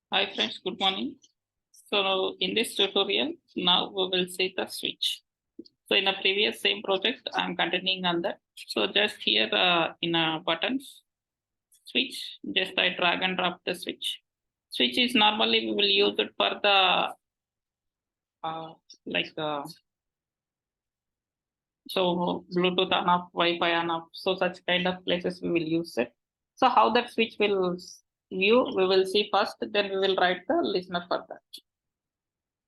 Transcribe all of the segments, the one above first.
Hi friends, good morning. So in this tutorial, now we will see the switch. So in a previous same project, I'm continuing on that. So just here in a buttons switch, just I drag and drop the switch. Switch is normally we will use it for the uh, like so Bluetooth on off, Wi-Fi on off. So such kind of places we will use it. So how that switch will view, we will see first. Then we will write the listener for that.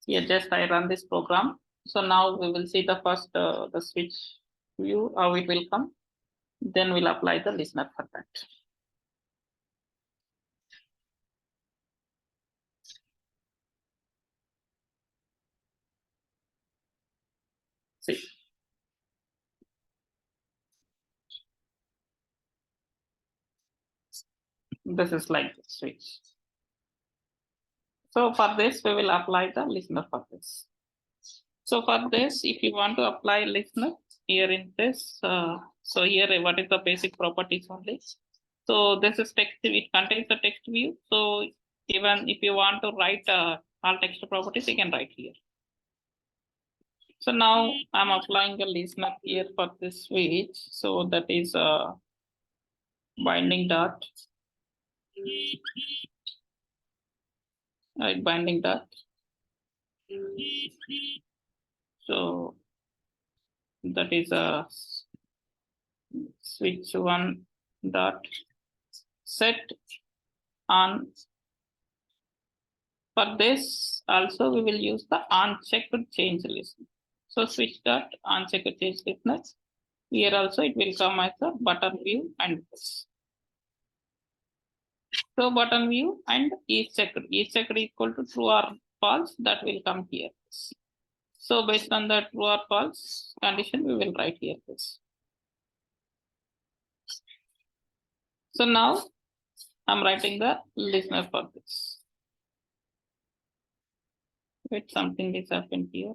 Here just I run this program. So now we will see the first the switch view, how it will come. Then we'll apply the listener for that. See, this is like the switch. So for this, we will apply the listener for this. So for this, if you want to apply listener here in this, so here what is the basic properties only. So this is text, it contains the text view. So even if you want to write all text properties, you can write here. So now I'm applying a listener here for this switch. So that is binding dot. Right, binding dot. So that is a switch one dot set on. For this also we will use the unchecked change listener. So switch dot unchecked change listener. Here also it will come as a button view and this. So button view and is checked equal to true or false, that will come here. So based on the true or false condition, we will write here this. So now I'm writing the listener for this. Wait, something is happened here.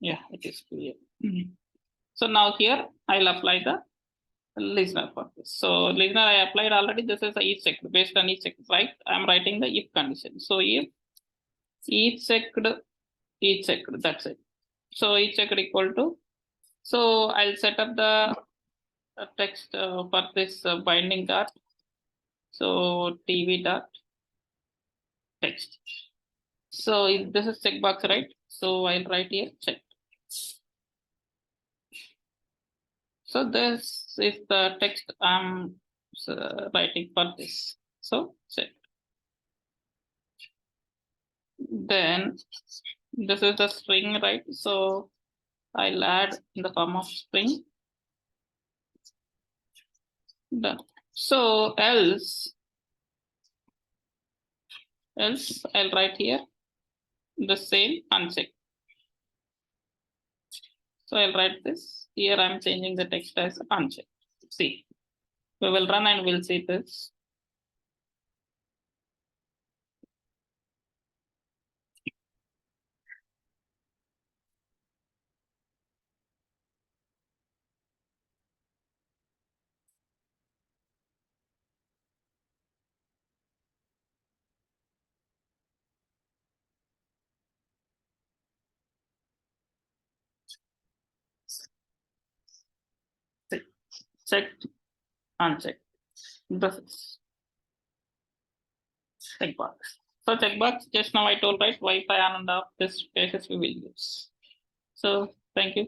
Yeah, it is clear. So now here I'll apply the listener for this. So listener I applied already. This is a if checked. Based on if checked, right? I'm writing the if condition. So if checked, that's it. So if checked equal to. So I'll set up the text for this binding dot. So TV dot text. So if this is checkbox, right? So I'll write here check. So this is the text I'm writing for this. So check. Then this is the string, right? So I'll add in the form of string. Done. So else I'll write here the same uncheck. So I'll write this here. I'm changing the text as uncheck. See, we will run and we'll see this. See, checked, unchecked. This is checkbox. So checkbox, just now I told right, Wi-Fi on and off, this spaces we will use. So thank you.